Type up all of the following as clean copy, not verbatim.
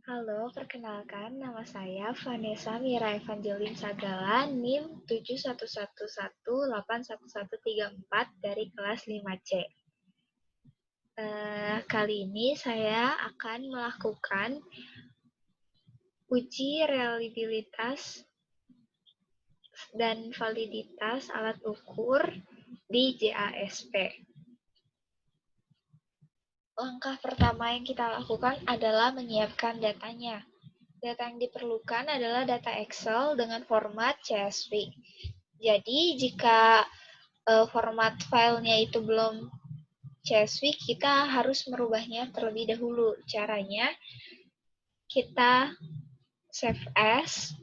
Halo, perkenalkan nama saya Vanessa Mira Evangeline Sagala, NIM 711181134 dari kelas 5C. Kali ini saya akan melakukan uji reliabilitas dan validitas alat ukur di JASP. Langkah pertama yang kita lakukan adalah menyiapkan datanya. Data yang diperlukan adalah data Excel dengan format CSV. Jadi, jika format filenya itu belum CSV, kita harus merubahnya terlebih dahulu. Caranya, kita save as,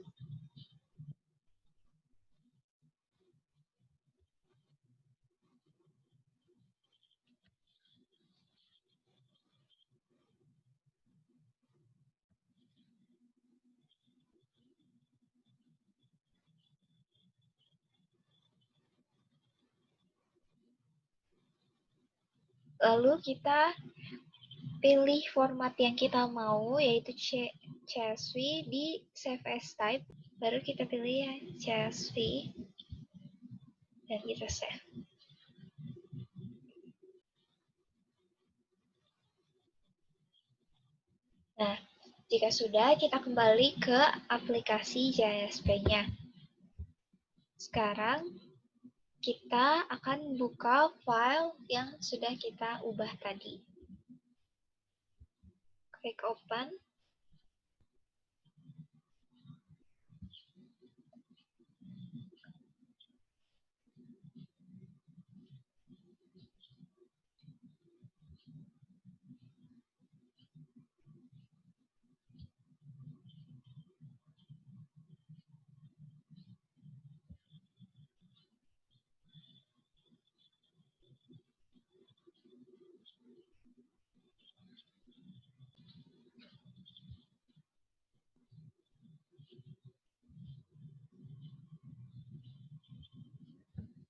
lalu kita pilih format yang kita mau, yaitu CSV di Save as Type. Baru kita pilih ya, CSV, dan kita save. Nah, jika sudah, kita kembali ke aplikasi JASP-nya. Sekarang, kita akan buka file yang sudah kita ubah tadi. Klik open.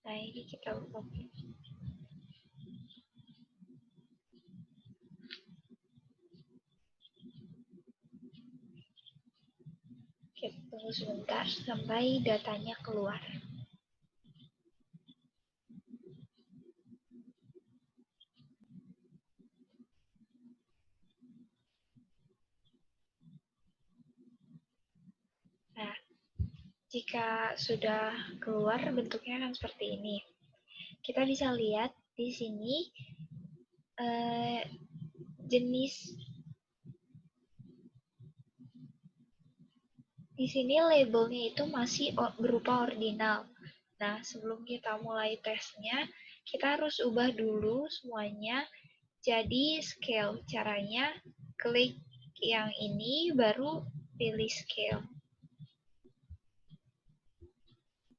Nah, ini kita buka. Kita tunggu sebentar sampai datanya keluar. Nah, jika sudah keluar, bentuknya akan seperti ini. Kita bisa lihat di sini jenis. Di sini labelnya itu masih berupa ordinal. Nah, sebelum kita mulai tesnya, kita harus ubah dulu semuanya jadi scale. Caranya, klik yang ini, baru pilih scale.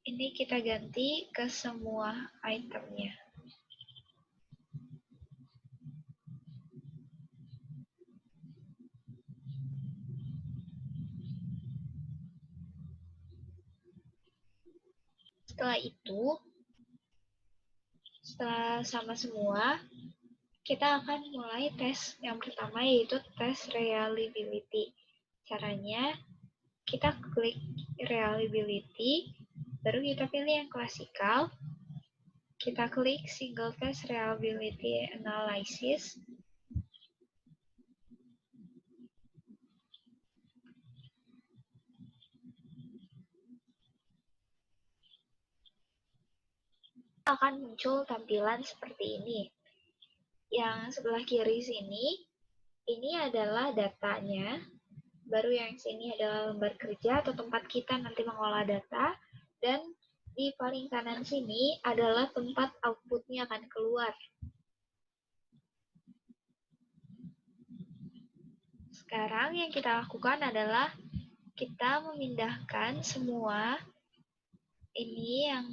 Ini kita ganti ke semua itemnya. Setelah itu, setelah sama semua, kita akan mulai tes yang pertama, yaitu tes reliability. Caranya, kita klik reliability, baru kita pilih yang klasikal. Kita klik single test reliability analysis. Akan muncul tampilan seperti ini. Yang sebelah kiri sini, ini adalah datanya. Baru yang sini adalah lembar kerja atau tempat kita nanti mengolah data. Dan di paling kanan sini adalah tempat outputnya akan keluar. Sekarang yang kita lakukan adalah kita memindahkan semua ini yang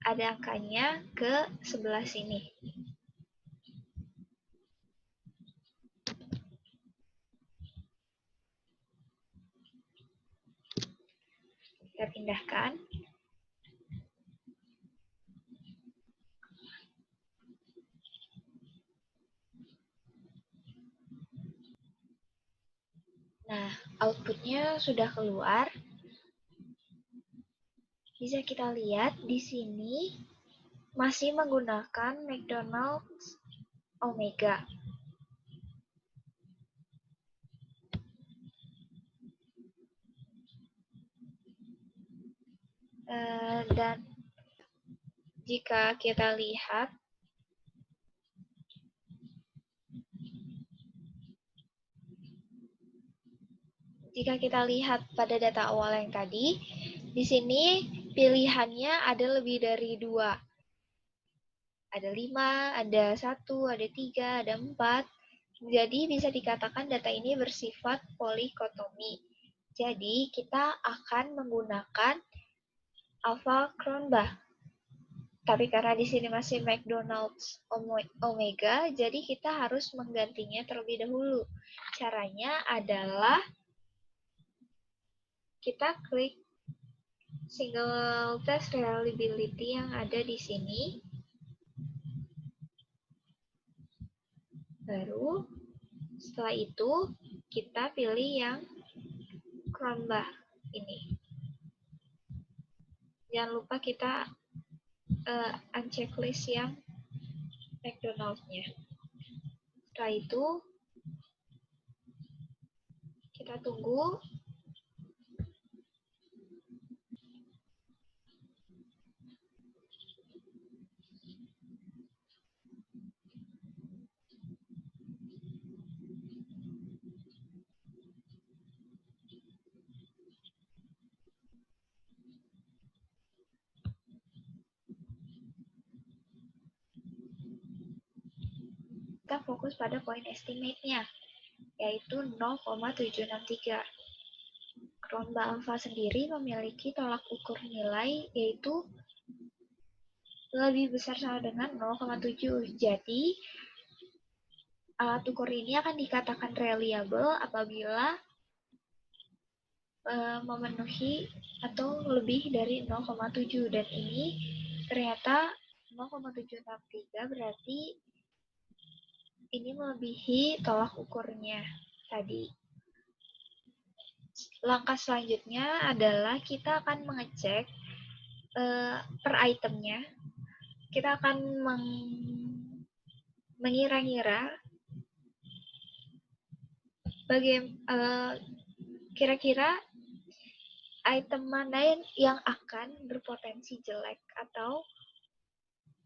ada angkanya ke sebelah sini. Kita pindahkan. Nah, outputnya sudah keluar. Bisa kita lihat di sini masih menggunakan McDonald's Omega. Dan jika kita lihat pada data awal yang tadi, di sini pilihannya ada lebih dari 2. Ada 5, ada 1, ada 3, ada 4. Jadi bisa dikatakan data ini bersifat polikotomi. Jadi kita akan menggunakan alpha Cronbach. Tapi karena di sini masih McDonald's Omega, jadi kita harus menggantinya terlebih dahulu. Caranya adalah kita klik single test reliability yang ada di sini. Baru setelah itu kita pilih yang Cronbach ini. Jangan lupa kita unchecklist yang McDonald's-nya. Setelah itu kita tunggu. Kita fokus pada point estimate-nya, yaitu 0,763. Cronbach alpha sendiri memiliki tolak ukur nilai, yaitu lebih besar sama dengan 0,7. Jadi, alat ukur ini akan dikatakan reliable apabila memenuhi atau lebih dari 0,7. Dan ini ternyata 0,763 berarti ini melebihi tolak ukurnya tadi. Langkah selanjutnya adalah kita akan mengecek per itemnya. Kita akan mengira-ngira kira-kira item mana yang akan berpotensi jelek atau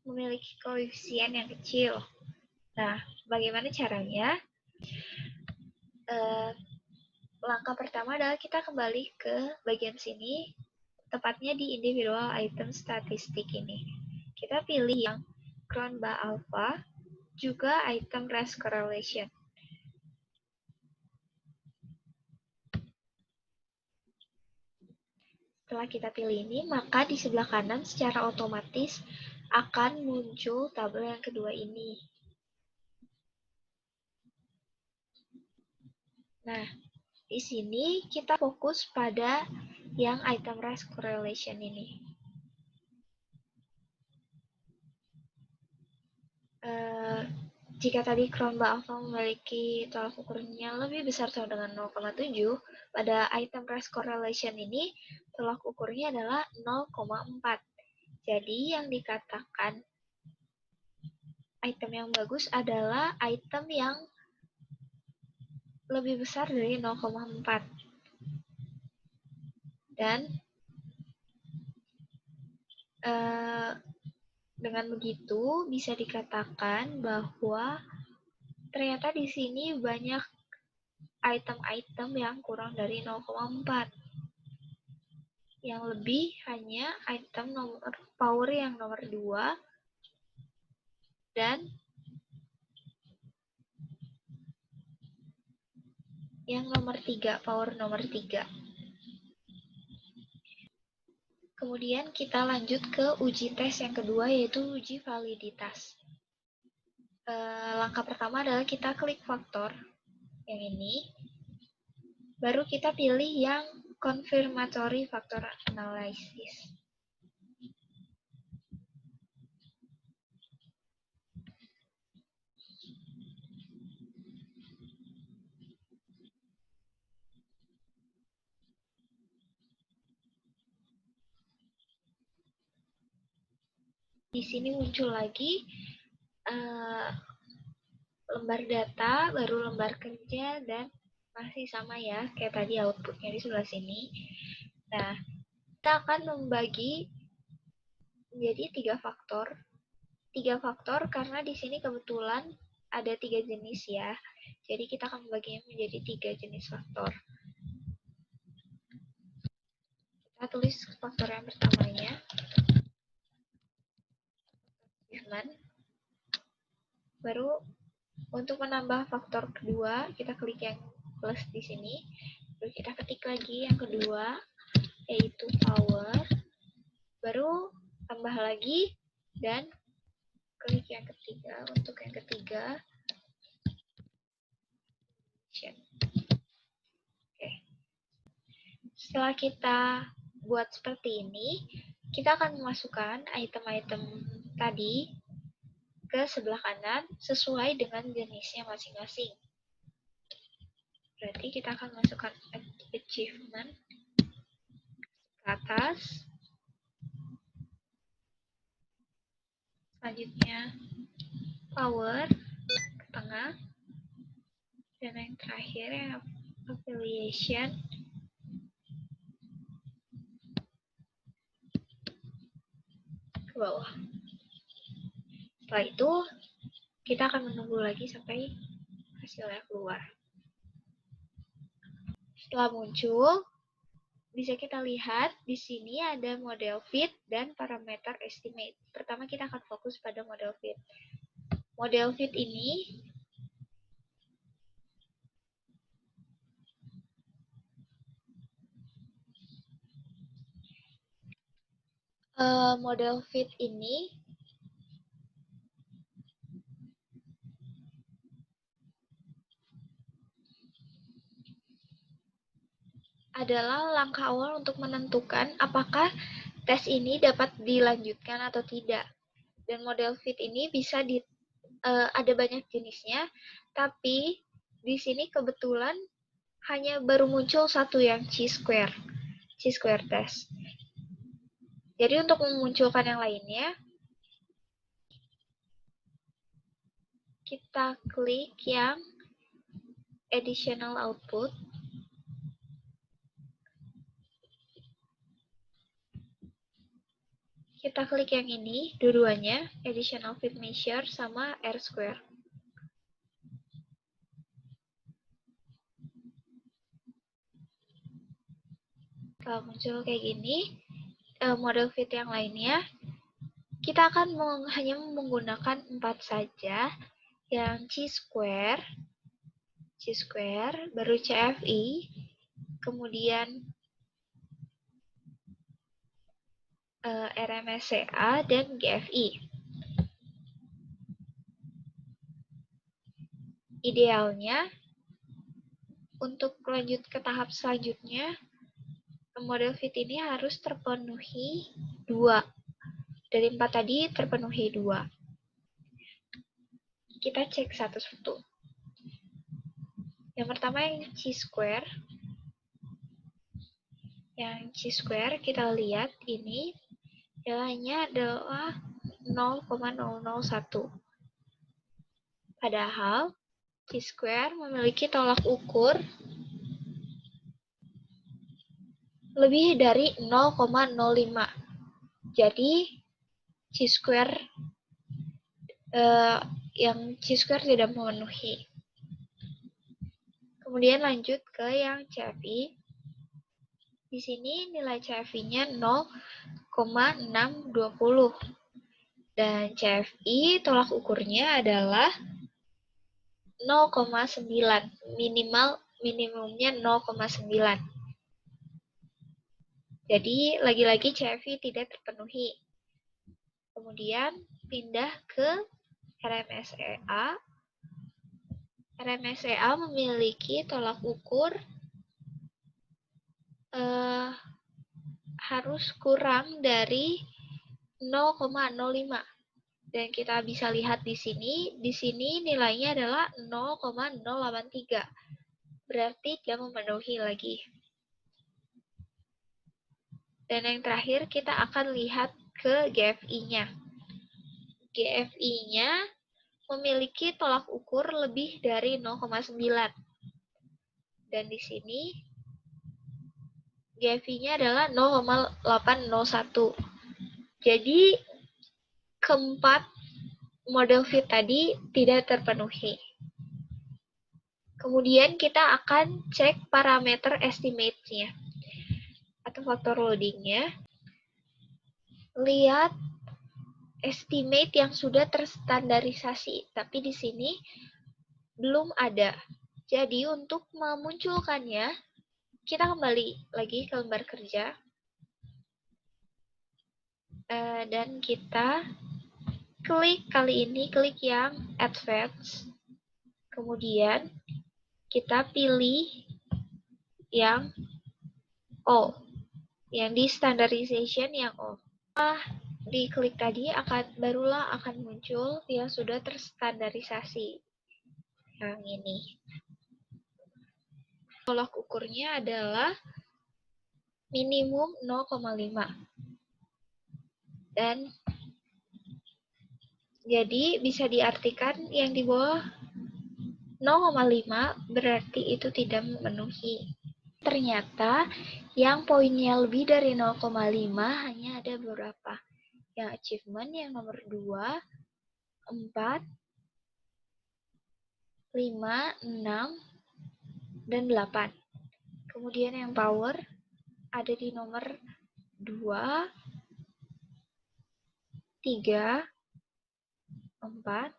memiliki koefisien yang kecil. Nah, bagaimana caranya? Langkah pertama adalah kita kembali ke bagian sini, tepatnya di individual item statistik ini. Kita pilih yang Cronbach alpha, juga item race correlation. Setelah kita pilih ini, maka di sebelah kanan secara otomatis akan muncul tabel yang kedua ini. Nah, di sini kita fokus pada yang item race correlation ini. Jika tadi Cronbach alpha memiliki tolak ukurnya lebih besar sama dengan 0,7, pada item race correlation ini tolak ukurnya adalah 0,4. Jadi yang dikatakan item yang bagus adalah item yang lebih besar dari 0,4. Dan dengan begitu bisa dikatakan bahwa ternyata di sini banyak item-item yang kurang dari 0,4. Yang lebih hanya item nomor power yang nomor 2 dan yang nomor 3, power nomor 3. Kemudian kita lanjut ke uji tes yang kedua, yaitu uji validitas. Langkah pertama adalah kita klik faktor yang ini, baru kita pilih yang confirmatory factor analysis. Di sini muncul lagi lembar data, baru lembar kerja, dan masih sama ya, kayak tadi outputnya di sebelah sini. Nah, kita akan membagi menjadi 3 faktor. 3 faktor karena di sini kebetulan ada 3 jenis ya. Jadi kita akan membaginya menjadi 3 jenis faktor. Kita tulis faktor yang pertamanya. Achievement. Baru untuk menambah faktor kedua, kita klik yang plus di sini. Lalu kita ketik lagi yang kedua, yaitu power. Baru tambah lagi dan klik yang ketiga. Untuk yang ketiga, oke. Setelah kita buat seperti ini, kita akan memasukkan item-item tadi ke sebelah kanan sesuai dengan jenisnya masing-masing. Berarti kita akan masukkan achievement ke atas. Selanjutnya power ke tengah. Dan yang terakhir yang affiliation ke bawah. Setelah itu, kita akan menunggu lagi sampai hasilnya keluar. Setelah muncul, bisa kita lihat di sini ada model fit dan parameter estimate. Pertama kita akan fokus pada model fit. Model fit ini adalah langkah awal untuk menentukan apakah tes ini dapat dilanjutkan atau tidak. Dan model fit ini bisa ada banyak jenisnya, tapi di sini kebetulan hanya baru muncul satu yang chi-square test. Jadi untuk memunculkan yang lainnya, kita klik yang additional output. Kita klik yang ini, dua-duanya, additional fit measure sama R-square. Kalau muncul kayak gini, model fit yang lainnya, kita akan hanya menggunakan 4 saja, yang chi-square, baru CFI, kemudian RMSCA, dan GFI. Idealnya, untuk lanjut ke tahap selanjutnya, model fit ini harus terpenuhi 2. Dari 4 tadi terpenuhi 2. Kita cek satu-satu. Yang pertama yang chi-square. Yang chi-square kita lihat ini nilainya adalah 0,001. Padahal chi-square memiliki tolak ukur lebih dari 0,05. Jadi chi-square yang chi-square tidak memenuhi. Kemudian lanjut ke yang CFI. Di sini nilai CFI-nya 0,620. Dan CFI tolak ukurnya adalah 0,9. Minimumnya 0,9. Jadi lagi-lagi CFI tidak terpenuhi. Kemudian pindah ke RMSEA. RMSEA memiliki tolak ukur harus kurang dari 0,05. Dan kita bisa lihat di sini nilainya adalah 0,083. Berarti dia memenuhi lagi. Dan yang terakhir kita akan lihat ke GFI-nya. GFI-nya memiliki tolak ukur lebih dari 0,9. Dan di sini GFI-nya adalah 0,801. Jadi, keempat model fit tadi tidak terpenuhi. Kemudian kita akan cek parameter estimate-nya atau faktor loading-nya. Lihat estimate yang sudah terstandarisasi, tapi di sini belum ada. Jadi untuk memunculkannya, kita kembali lagi ke lembar kerja. Dan kita kali ini klik yang Advanced. Kemudian kita pilih yang All, yang di standardization yang All. Diklik tadi barulah akan muncul yang sudah terstandarisasi. Yang ini. Tolak ukurnya adalah minimum 0,5. Dan jadi bisa diartikan yang di bawah 0,5 berarti itu tidak memenuhi. Ternyata yang poinnya lebih dari 0,5 hanya ada beberapa. Yang achievement yang nomor 2, 4, 5, 6, dan 8. Kemudian yang power ada di nomor 2, 3, 4,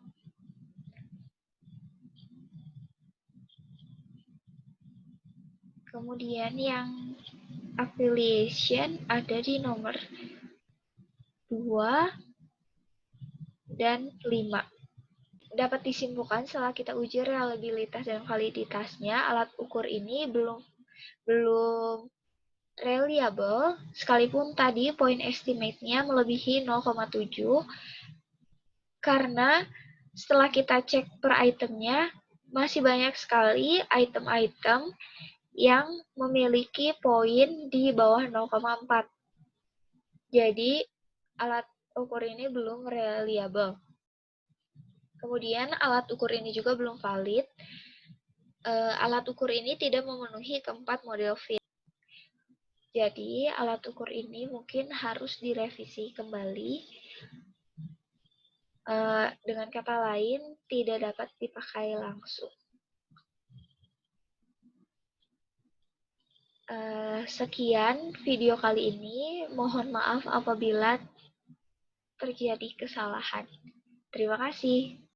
kemudian yang affiliation ada di nomor 2 dan 5. Dapat disimpulkan setelah kita uji reliabilitas dan validitasnya, alat ukur ini belum reliable, sekalipun tadi poin estimate-nya melebihi 0,7, karena setelah kita cek per itemnya, masih banyak sekali item-item yang memiliki poin di bawah 0,4. Jadi, alat ukur ini belum reliable. Kemudian, alat ukur ini juga belum valid. Alat ukur ini tidak memenuhi keempat model fit. Jadi, alat ukur ini mungkin harus direvisi kembali. Dengan kata lain, tidak dapat dipakai langsung. Sekian video kali ini. Mohon maaf apabila terjadi kesalahan. Terima kasih.